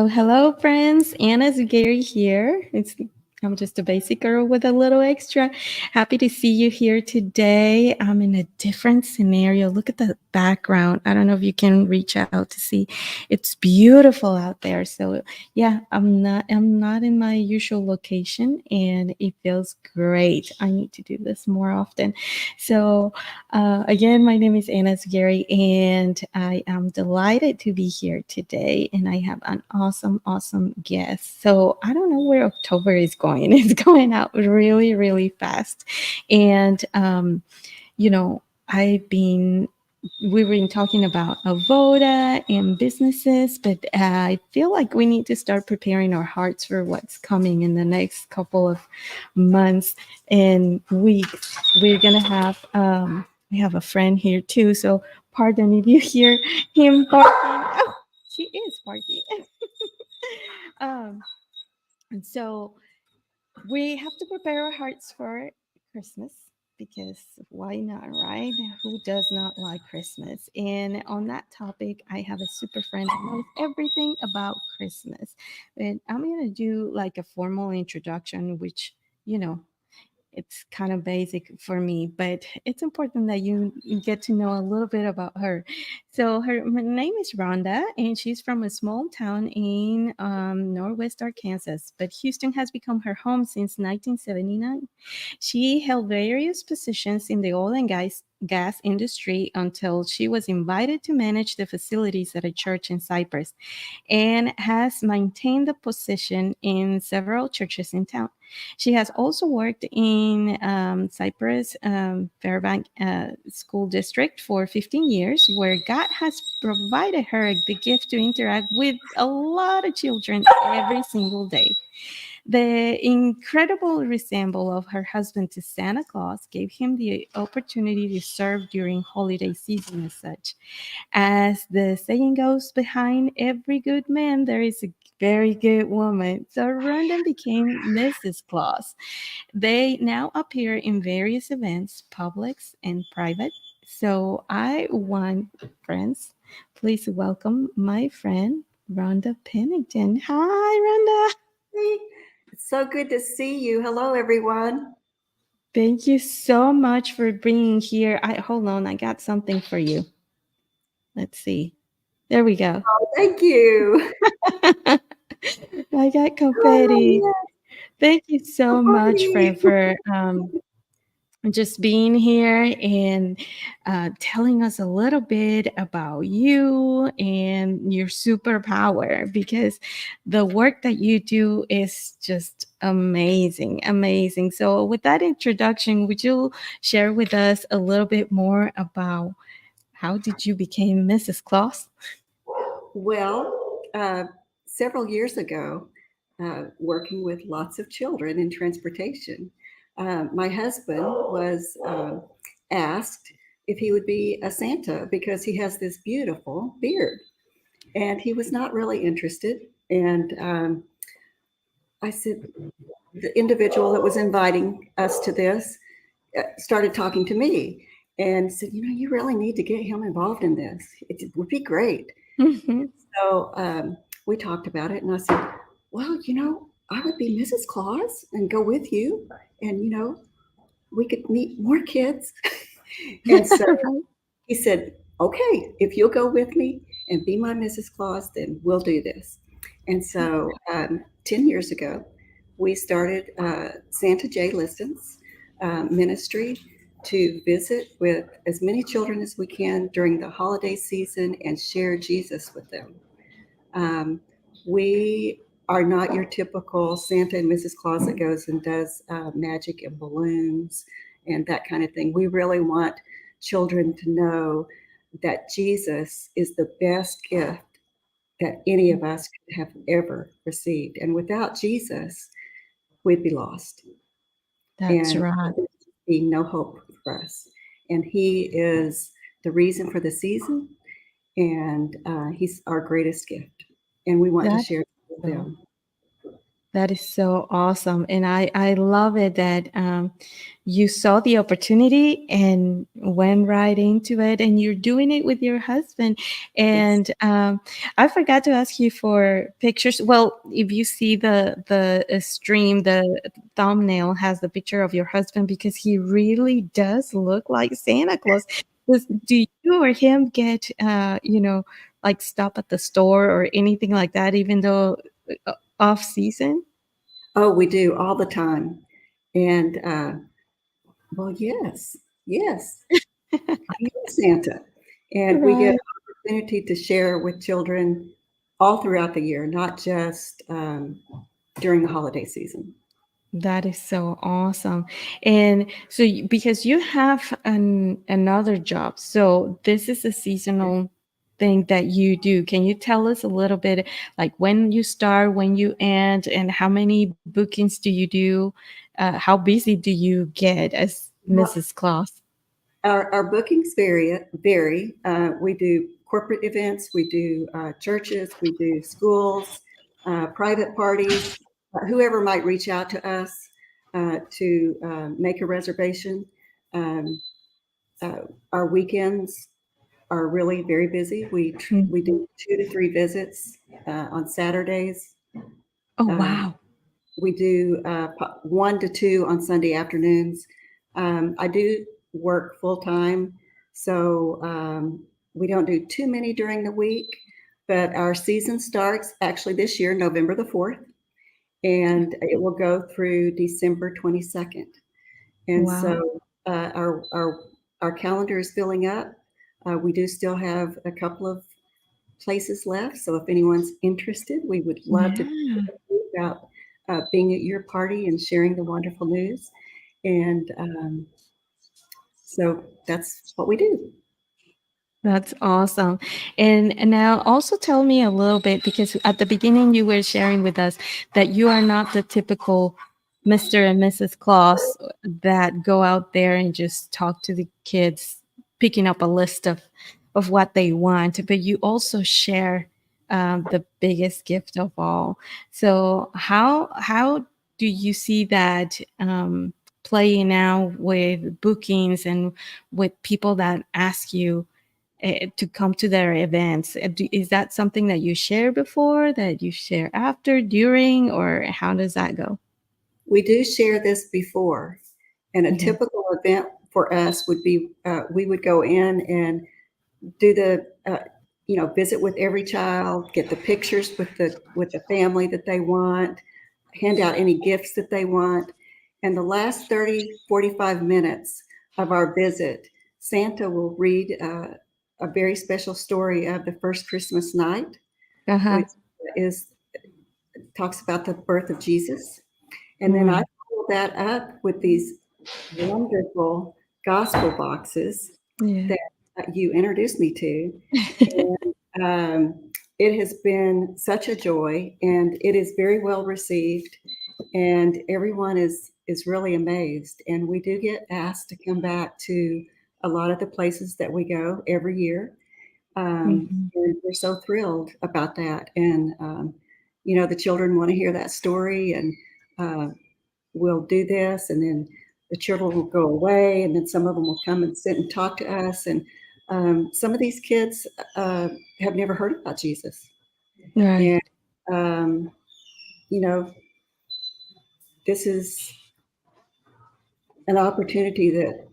Hello, friends. Anna's Gary here. I'm just a basic girl with a little extra. Happy to see you here today. I'm in a different scenario. Look at the background. I don't know if you can reach out to see. It's beautiful out there. So yeah, I'm not in my usual location, and it feels great. I need to do this more often. So again, my name is Anna Gary, and I am delighted to be here today. And I have an awesome, awesome guest. So I don't know where October is going. It's going out really, really fast. And, you know, I've been we've been talking about Avoda and businesses, but I feel like we need to start preparing our hearts for what's coming in the next couple of months and weeks. We're gonna have we have a friend here too, so pardon if you hear him barking. Oh, she is barking. um, and so we have to prepare our hearts for Christmas because why not, right? Who does not like Christmas? And on that topic, I have a super friend who knows everything about Christmas. And I'm going to do like a formal introduction, which, you know, it's kind of basic for me, but it's important that you get to know a little bit about her. So her name is Rhonda, and she's from a small town in northwest Arkansas. But Houston has become her home since 1979. She held various positions in the oil and gas industry until she was invited to manage the facilities at a church in Cyprus, and has maintained the position in several churches in town. She has also worked in Cyprus Fairbank School District for 15 years, where God has provided her the gift to interact with a lot of children every single day. The incredible resemble of her husband to Santa Claus gave him the opportunity to serve during holiday season as such. As the saying goes, behind every good man, there is a very good woman. So Rhonda became Mrs. Claus. They now appear in various events, publics and private. So I want, friends, please welcome my friend, Rhonda Pennington. Hi, Rhonda. It's so good to see you. Hello, everyone. Thank you so much for being here. Hold on, I got something for you. Let's see. There we go. Oh, thank you. I got Oh, confetti. yeah. Thank you A so much, party. friend, for just being here and telling us a little bit about you and your superpower, because the work that you do is just amazing, amazing. So, with that introduction, would you share with us a little bit more about how did you become Mrs. Claus? Well, several years ago, working with lots of children in transportation, my husband was asked if he would be a Santa because he has this beautiful beard. And he was not really interested. And I said, the individual that was inviting us to this started talking to me and said, you really need to get him involved in this. It would be great. Mhm. So we talked about it, and I said, well, I would be Mrs. Claus and go with you, and we could meet more kids. And so he said, okay, if you'll go with me and be my Mrs. Claus, then we'll do this. And so 10 years ago, we started santajlistens ministry to visit with as many children as we can during the holiday season and share Jesus with them. Um, we are not your typical Santa and Mrs. Claus that goes and does magic and balloons and that kind of thing. We really want children to know that Jesus is the best gift that any of us could have ever received. And without Jesus, we'd be lost. That's And right. there'd be no hope for us. And He is the reason for the season, and He's our greatest gift. And we want to That's share it with so. them. That is so awesome. And I love it that you saw the opportunity and went right into it, and you're doing it with your husband. Yes. And I forgot to ask you for pictures. Well, if you see the stream, the thumbnail has the picture of your husband because he really does look like Santa Claus. Do you or him get, like stop at the store or anything like that, even though off season? Oh, we do all the time. And well, yes, yes, I am Santa. And we get Right. opportunity to share with children all throughout the year, not just during the holiday season. That is so awesome. And so because you have another job, so this is a seasonal thing that you do. Can you tell us a little bit like when you start, when you end, and how many bookings do you do? How busy do you get as Well, Mrs. Claus? our bookings vary. We do corporate events, we do churches, we do schools, private parties, whoever might reach out to us to make a reservation. Um, uh, our weekends are really very busy. We Mhm. do 2 to 3 visits on Saturdays. Oh, Um, wow. we do 1 to 2 on Sunday afternoons. I do work full time, so we don't do too many during the week. But our season starts actually this year, November the 4th, and it will go through December 22nd. And Wow. so our calendar is filling up. We do still have a couple of places left. So if anyone's interested, we would love to Yeah. talk to you about being at your party and sharing the wonderful news. And so that's what we do. That's awesome. And now also tell me a little bit because at the beginning you were sharing with us that you are not the typical Mr. and Mrs. Claus that go out there and just talk to the kids, picking up a list of what they want, but you also share the biggest gift of all. So how do you see that playing out with bookings and with people that ask you to come to their events? Is that something that you share before, that you share after, during, or how does that go? We do share this before, and a Okay. typical event for us would be we would go in and do the visit with every child, get the pictures with the family that they want, hand out any gifts that they want. And the last 30, 45 minutes of our visit, Santa will read a very special story of the first Christmas night, Uh-huh. which is talks about the birth of Jesus. And then I Mm. follow that up with these wonderful gospel boxes Yeah. that you introduced me to. And it has been such a joy, and it is very well received, and everyone is really amazed. And we do get asked to come back to a lot of the places that we go every year. Mhm. And we're so thrilled about that. And the children want to hear that story, and uh, we'll do this, and then the children will go away, and then some of them will come and sit and talk to us. And some of these kids uh, have never heard about Jesus, Right. and um, you know, this is an opportunity that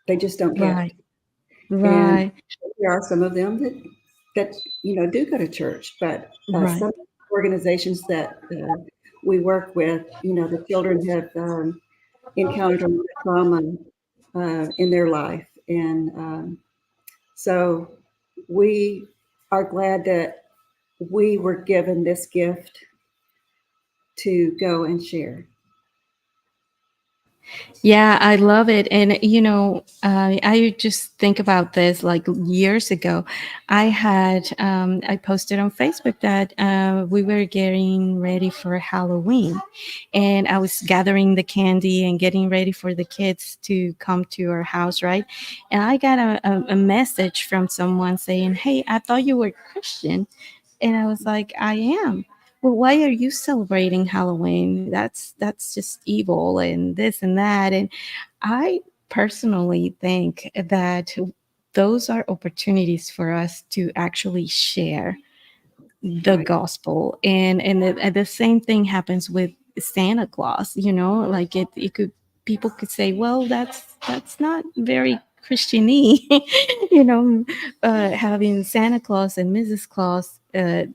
they just don't get. Right. And Right. there are some of them that do go to church, but Right. some organizations that we work with, the children have encountered a lot of trauma in their life, and so we are glad that we were given this gift to go and share. Yeah, I love it. And, I just think about this like years ago. I posted on Facebook that we were getting ready for Halloween and I was gathering the candy and getting ready for the kids to come to our house, right? And I got a message from someone saying, "Hey, I thought you were Christian." And I was like, "I am." well, why are you celebrating Halloween? That's just evil and this and that. And I personally think that those are opportunities for us to actually share the Right. gospel. And the same thing happens with Santa Claus, like it could, people could say, well, that's not very Christiany. you know Having Santa Claus and Mrs. Claus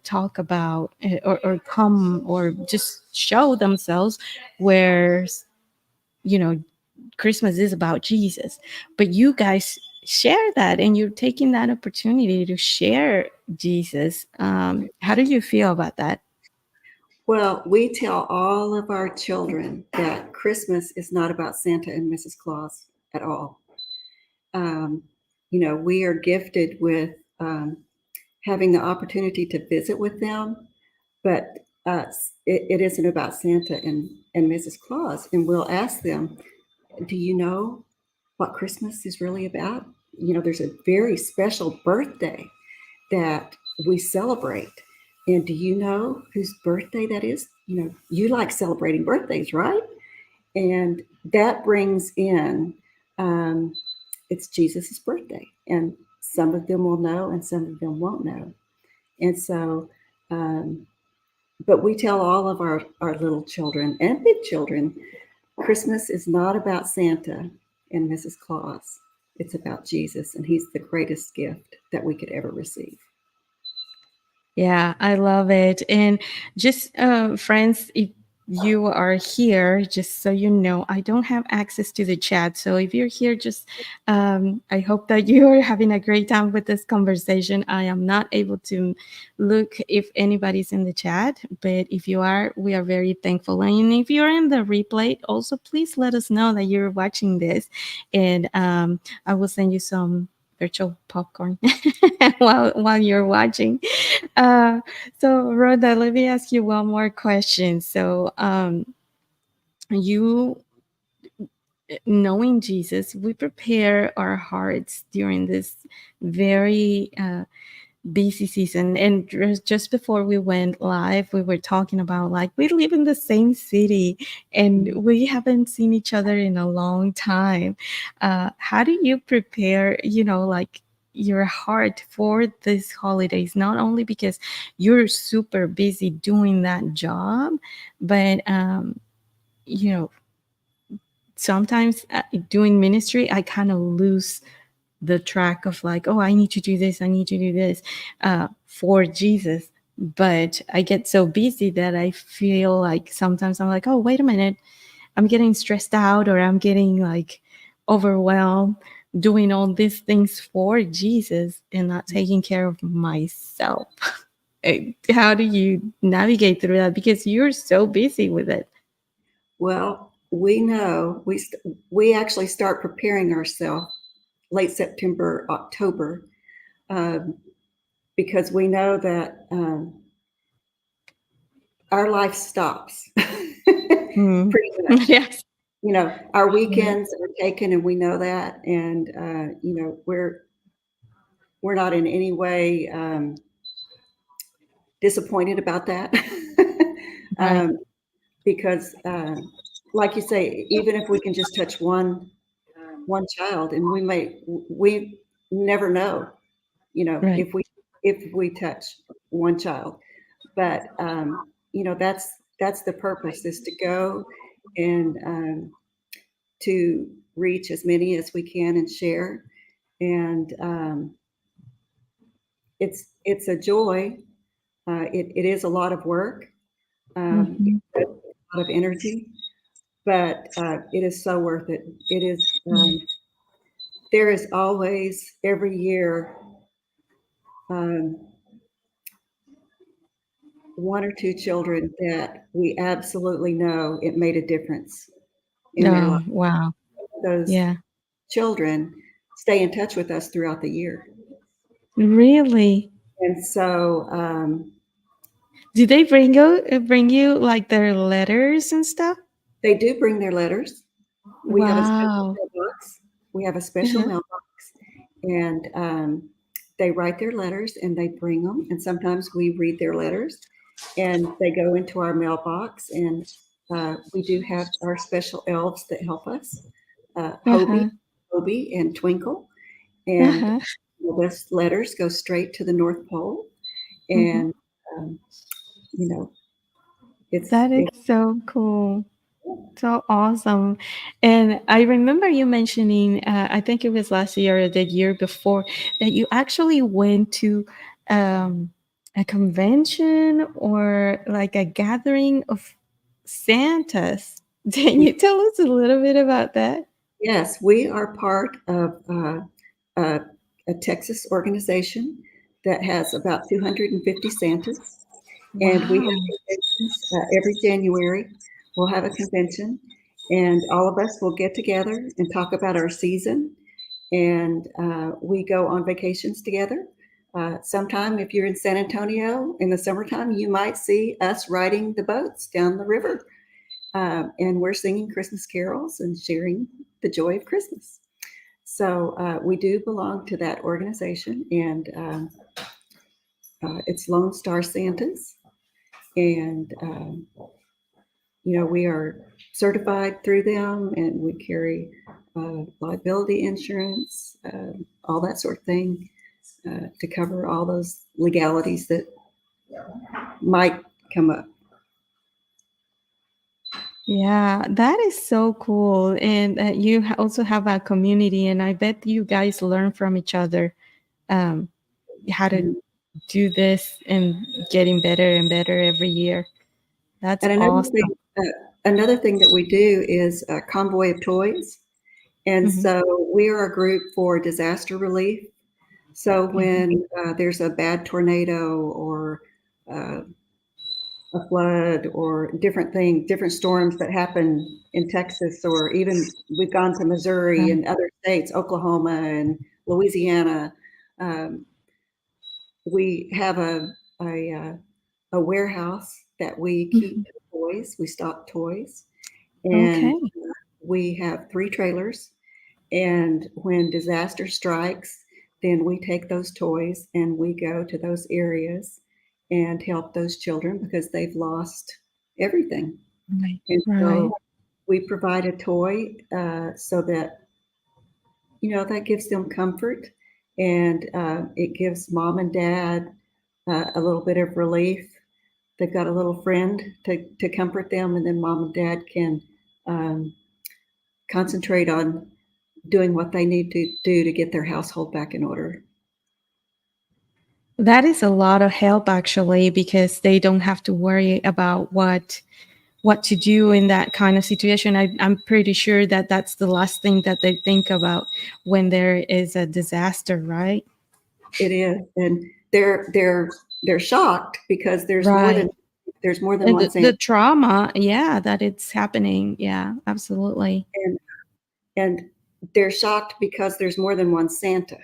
talk about, or come, or just show themselves, where you know Christmas is about Jesus. But you guys share that, and you're taking that opportunity to share Jesus. How do you feel about that? Well, we tell all of our children that Christmas is not about Santa and Mrs. Claus at all. Um, we are gifted with having the opportunity to visit with them, but it isn't about Santa and Mrs. Claus. And we'll ask them, do you know what Christmas is really about? There's a very special birthday that we celebrate. And do you know whose birthday that is? You like celebrating birthdays, right? And that brings in, um, it's Jesus's birthday. And some of them will know and some of them won't know. And so, um, but we tell all of our little children and big children, Christmas is not about Santa and Mrs. Claus. It's about Jesus, and he's the greatest gift that we could ever receive. Yeah, I love it. And just friends, if you are here, just so you know, I don't have access to the chat. So if you're here, just I hope that you are having a great time with this conversation. I am not able to look if anybody's in the chat, but if you are, we are very thankful. And if you're in the replay, also please let us know that you're watching this, and I will send you some virtual popcorn while you're watching. Uh, so, Rhoda, let me ask you one more question. So, you knowing Jesus, we prepare our hearts during this very busy season. And just before we went live, we were talking about, like, we live in the same city and we haven't seen each other in a long time. How do you prepare, like, your heart for these holidays? Not only because you're super busy doing that job, but you know sometimes doing ministry, I kind of lose the track of, like, oh, I need to do this, I need to do this for Jesus. But I get so busy that I feel like sometimes I'm like, oh, wait a minute, I'm getting stressed out, or I'm getting like overwhelmed doing all these things for Jesus and not taking care of myself. How do you navigate through that? Because you're so busy with it. Well, we know we actually start preparing ourselves late September, October, um, because we know that our life stops Mm. pretty much. Yes. Our Right. weekends are taken, and we know that, and we're not in any way disappointed about that. Right. um, because, like you say, even if we can just touch one child, and we never know, Right. if we touch one child. But that's the purpose, is to go and to reach as many as we can and share. And it's a joy. It is a lot of work. Mhm. It's a lot of energy, but it is so worth it. It is. There is always, every year, um, one or two children that we absolutely know it made a difference in their life. Oh, wow. Those Yeah. children stay in touch with us throughout the year. Really? And so Do they bring you like their letters and stuff? they do bring their letters. We have a special Wow. mailbox. We have a special Uh-huh. mailbox, and they write their letters and they bring them. And sometimes we read their letters, and they go into our mailbox. And we do have our special elves that help us, Uh-huh. Hobie, and Twinkle. And Uh-huh. those letters go straight to the North Pole. Mhm. And um, you know, That is it's so cool. So awesome. And I remember you mentioning, I think it was last year or the year before, that you actually went to um, a convention or like a gathering of Santas. Can you tell us a little bit about that? yes, we are part of a, a Texas organization that has about 250 Santas, and we have Wow. conventions every January. We'll have a convention, and all of us will get together and talk about our season, and we go on vacations together. Sometime, if you're in San Antonio in the summertime, you might see us riding the boats down the river, and we're singing Christmas carols and sharing the joy of Christmas. So we do belong to that organization, and it's Lone Star Santas, and we are certified through them, and we carry liability insurance, all that sort of thing, to cover all those legalities that might come up. Yeah, that is so cool. And you also have a community, and I bet you guys learn from each other um, how to Mhm. do this and getting better and better every year. That's And awesome. another thing that we do is a convoy of toys. And Mhm, so we are a group for disaster relief. So mhm. when there's a bad tornado or uh, a flood or different storms that happen in Texas, or even we've gone to Missouri Right. and other states, Oklahoma and Louisiana. Um, we have a warehouse that we keep Mhm. toys. We stock toys, and Okay. we have 3 trailers. And when disaster strikes, then we take those toys and we go to those areas and help those children because they've lost everything. Right. And Right. so we provide a toy so that, that gives them comfort, and it gives mom and dad a little bit of relief. They've got a little friend to comfort them, and then mom and dad can um, concentrate on doing what they need to do to get their household back in order. That is a lot of help actually because they don't have to worry about what to do in that kind of situation. I'm pretty sure that that's the last thing that they think about when there is a disaster, right? It is, and they're shocked because Right. there's more than And one the Santa, trauma, yeah, that it's happening. Yeah, absolutely. and and they're shocked because there's more than one Santa,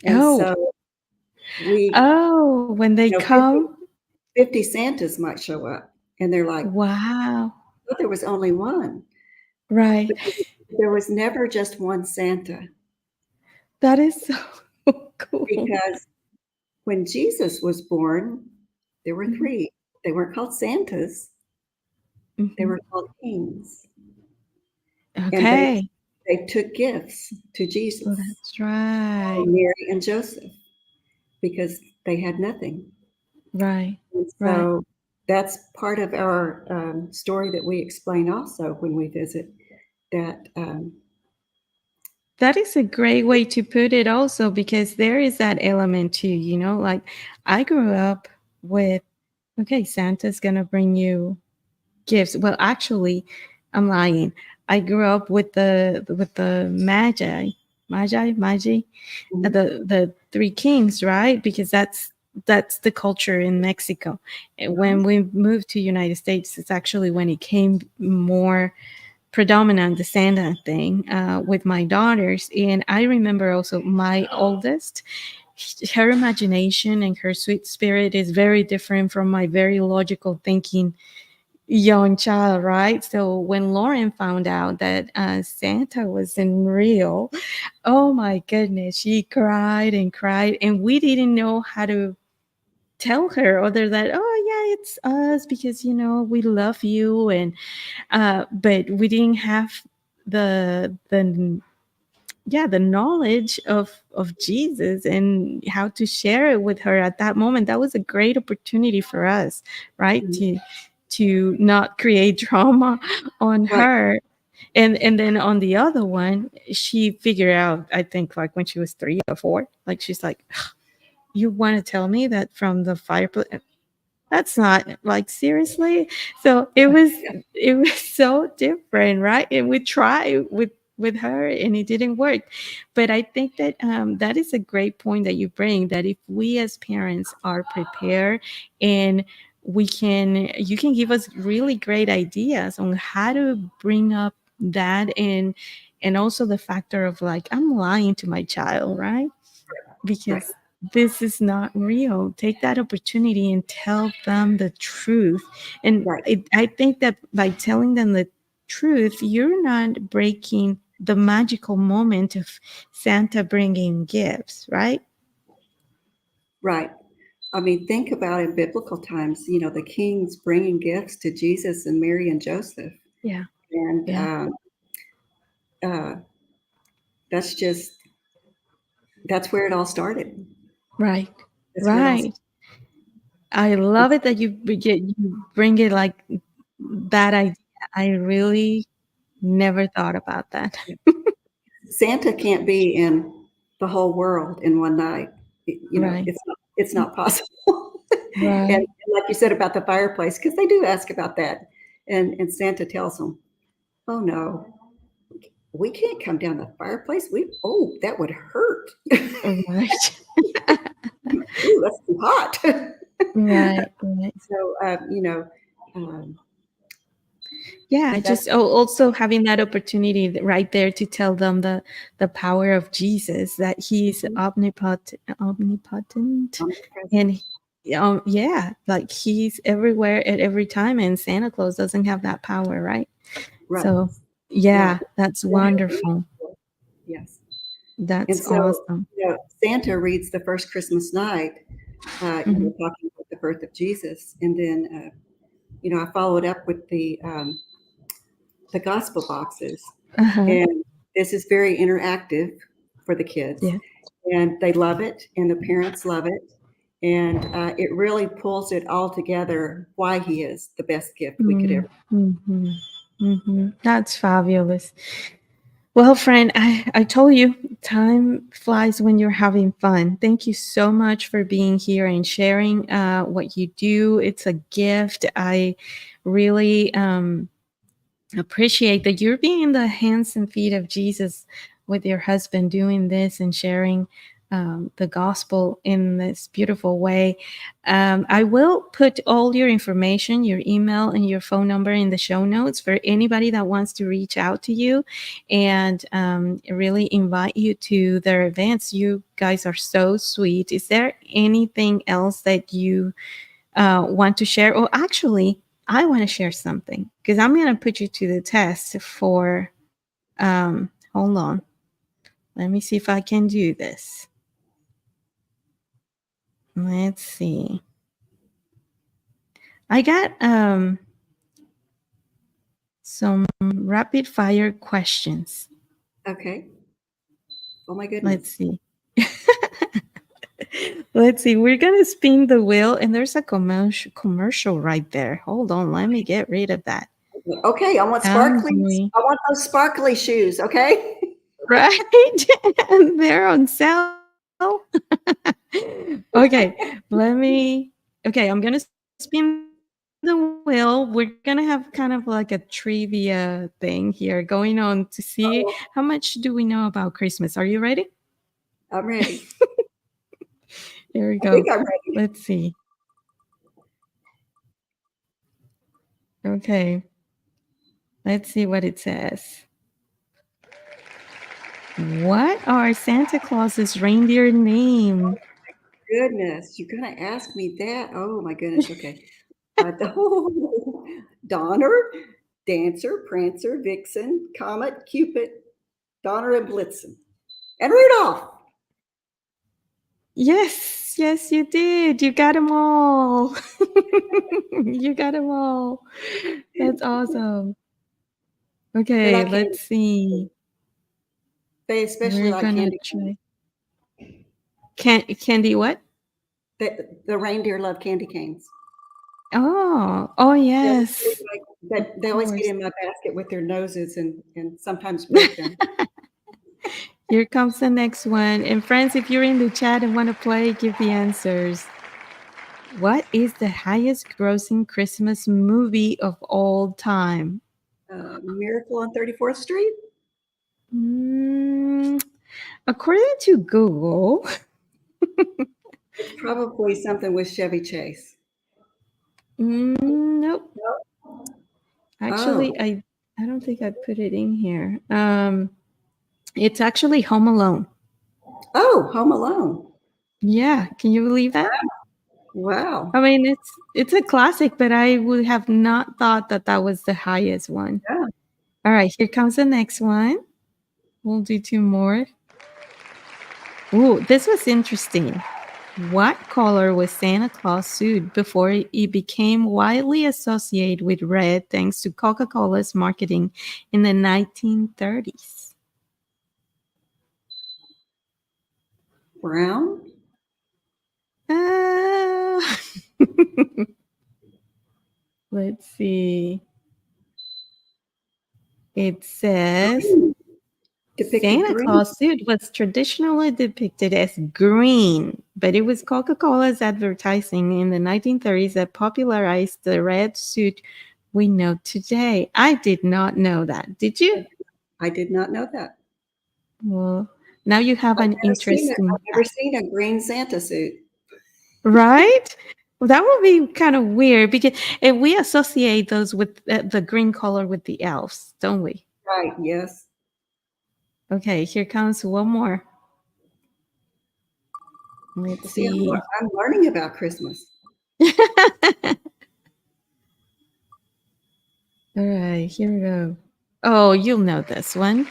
and Oh, so we, oh, when they 50, come, 50 Santas might show up, and they're like, wow. "But there was only one." Right. But there was never just one Santa, That is so cool. because when Jesus was born, there were Mhm, 3. They weren't called Santas; they mhm. were called kings, and Okay. they took gifts to Oh, Jesus, that's right. Mary and Joseph, because they had nothing. Right. And Right. so that's part of our story that we explain also when we visit, that That is a great way to put it also because there is that element too, like I grew up with, okay, Santa's gonna bring you gifts. Well, actually, I'm lying. I grew up with the magi, the three kings, right? Because that's the culture in Mexico. And when we moved to United States, it's actually when it came more predominant the Santa thing with my daughters. And I remember also my oldest, her imagination and her sweet spirit is very different from my very logical thinking young child, right? So when Lauren found out that Santa wasn't real, oh my goodness, she cried and cried, and we didn't know how to tell her other that, oh yeah, it's us because we love you, and but we didn't have the yeah, the knowledge of Jesus and how to share it with her at that moment. That was a great opportunity for us, right? Mhm. To not create drama on Right. her. And then on the other one, she figured out, I think, like when she was 3 or 4, like she's like, you want to tell me that from the fireplace? That's not, like, seriously. So Yeah. Yeah. it was so different, right? And we tried with her and it didn't work. But I think that that is a great point that you bring, that if we as parents are prepared, and you can give us really great ideas on how to bring up that, and also the factor of, like, I'm lying to my child, right? Right. Because this is not real. Take that opportunity and tell them the truth. And Right. I think that by telling them the truth, you're not breaking the magical moment of Santa bringing gifts, right? Right. I mean, think about in biblical times, the kings bringing gifts to Jesus and Mary and Joseph. Yeah. And Yeah. uh, that's just, that's where it all started. Right. That's where it all Right. I love it that you bring it like that idea. I really never thought about that. started. Santa can't be in the whole world in one night. Right. It's not possible. And Right. like you said about the fireplace, because they do ask about that, and Santa tells them, "Oh no, we can't come down the fireplace. That would hurt. Right. Ooh, that's too hot." Right. Right. So um, Yeah, that's just also having that opportunity right there to tell them the power of Jesus, that he's omnipotent, omnipresent. and yeah, like he's everywhere at every time, and Santa Claus doesn't have that power, right? Right, So right. yeah, that's wonderful. Yes. And That's so, awesome. Santa reads the first Christmas night, Hmm. talking about the birth of Jesus. And then, I followed up with the gospel boxes. Uh-huh. And this is very interactive for the kids. Yeah. And they love it, and the parents love it. And it really pulls it all together why he is the best gift we could ever. Mm-hmm. Mm-hmm. That's fabulous. Well, friend, I told you time flies when you're having fun. Thank you so much for being here and sharing what you do. It's a gift. I really appreciate that you're being in the hands and feet of Jesus with your husband, doing this and sharing the gospel in this beautiful way. I will put all your information, your email, and your phone number in the show notes for anybody that wants to reach out to you, and really invite you to their events. You guys are so sweet. Is there anything else that you want to share? Or actually, I want to share something because I'm going to put you to the test for, hold on. Let me see if I can do this. Let's see. I got some rapid fire questions. Okay. Oh my Let's goodness. see. Let's see. We're going to spin the wheel, and there's a commercial right there. Hold on. Let me get rid of that. Okay, I want I'm sparklies. going I want those sparkly shoes. Okay. right. And they're on sale. Okay, I'm gonna spin the wheel. We're gonna have kind of like a trivia thing here going on to see how much do we know about Christmas. Are you ready? I'm ready. Here we go. I think I'm Let's ready. see. Okay, let's see what it says. What are Santa Claus's reindeer name? Goodness, you're gonna ask me that? Oh my goodness. Okay. Donner, Dancer, Prancer, Vixen, Comet, Cupid, Donner and Blitzen, and Rudolph. Yes, yes, you did. You got them all. You got them all. That's awesome. They Okay, like let's candy. see. They especially We're like gonna candy canes. try candy. What? The reindeer love candy canes. Oh, oh They always yes, of they always get course. in my basket with their noses and sometimes break them. Here comes the next one. And friends, if you're in the chat and want to play, give the answers. What is the highest grossing Christmas movie of all time? Miracle on 34th Street? Mm, according to Google, It's probably something with Chevy Chase. nope. Oh, Actually, I don't think I put it in here. It's actually Home Alone. oh, Home Alone. Yeah, can you believe that? Wow. I mean, it's a classic, but I would have not thought that that was the highest one. Yeah. All right, here comes the next one. We'll do two more. Ooh, this was interesting. What color was Santa Claus suit before it became widely associated with red thanks to Coca-Cola's marketing in the 1930s? Brown? Uh, let's see. It says Green. Depicted Santa green. Claus suit was traditionally depicted as green, but it was Coca-Cola's advertising in the 1930s that popularized the red suit we know today. I did not know that. Did you? I did not know that. Well, now you have an I've interesting never fact, seen a green Santa suit. right? Well, that would be kind of weird because we associate those with the green color with the elves, don't we? Right, yes. Okay, here comes one more. Let's See, see. I'm learning about Christmas. All right, here we go. Oh, you'll know this one.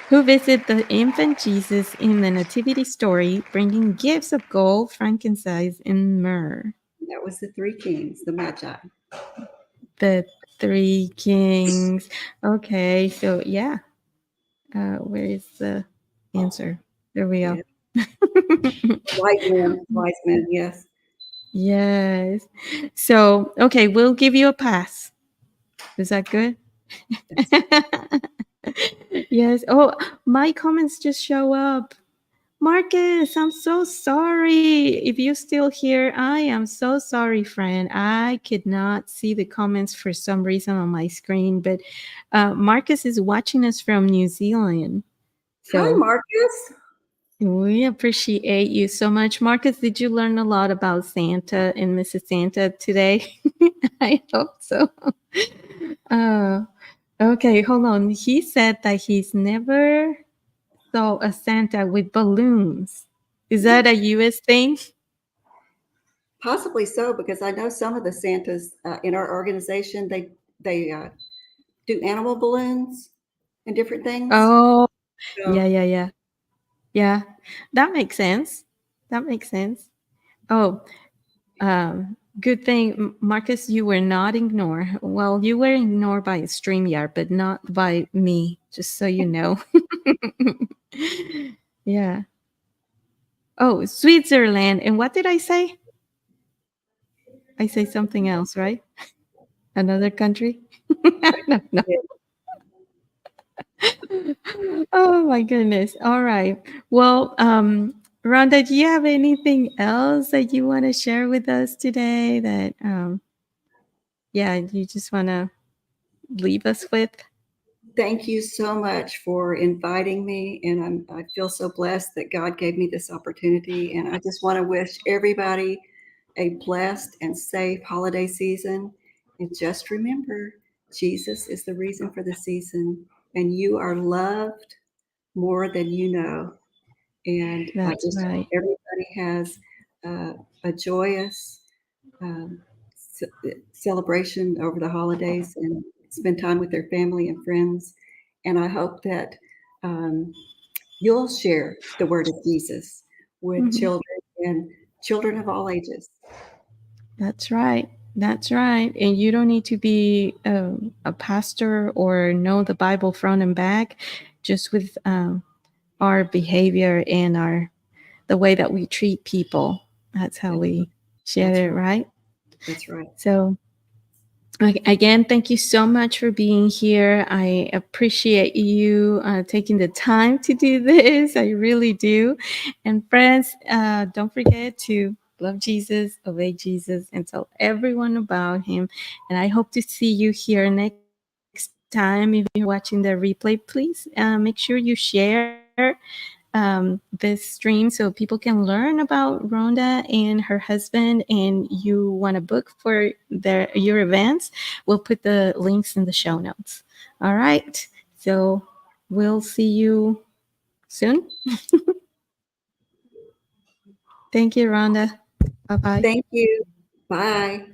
Who visit the infant Jesus in the Nativity story, bringing gifts of gold, frankincense, and myrrh? That was the Three Kings, the Magi. The Three Kings. Okay, so yeah. Where is the answer? There we go. Yeah. Wise men, yes. Yes. So, okay, we'll give you a pass. Is that good? That's Yes. Oh, my comments just show up. Marcus, I'm so sorry. If you're still here, I am so sorry, friend. I could not see the comments for some reason on my screen, but Marcus is watching us from New Zealand. Hi, So Marcus. we appreciate you so much. Marcus, did you learn a lot about Santa and Mrs. Santa today? I hope so. Uh, okay, hold on. He said that he's never saw a Santa with balloons. Is that a US thing? Possibly so, because I know some of the Santas in our organization, they do animal balloons and different things. Oh, yeah, So yeah, yeah. Yeah, that makes sense. That makes sense. Oh, good thing, Marcus, you were not ignored. Well, you were ignored by StreamYard, but not by me, just so you know. Yeah. Oh, Switzerland. And what did I say? I say something else, right? Another country? I don't know. yeah. Oh my goodness. All right. Well, Rhonda, do you have anything else that you want to share with us today that yeah, you just want to leave us with? Thank you so much for inviting me, and I feel so blessed that God gave me this opportunity. And I just want to wish everybody a blessed and safe holiday season. And just remember, Jesus is the reason for the season, and you are loved more than you know. And I That's just hope right. everybody has uh, a joyous um, celebration over the holidays and spend time with their family and friends. And I hope that um, you'll share the word of Jesus with Mhm. children and children of all ages. That's right. That's right. And you don't need to be a pastor or know the Bible front and back. Just with our behavior and the way that we treat people. That's how That's, we share that's it, right. right? That's right. So again, thank you so much for being here. I appreciate you taking the time to do this. I really do. And friends, don't forget to love Jesus, obey Jesus, and tell everyone about him. And I hope to see you here next time. If you're watching the replay, please make sure you share this stream so people can learn about Rhonda and her husband, and you want to book for your events, we'll put the links in the show notes. All right. So we'll see you soon. Thank you, Rhonda. Bye bye. Thank you. Bye.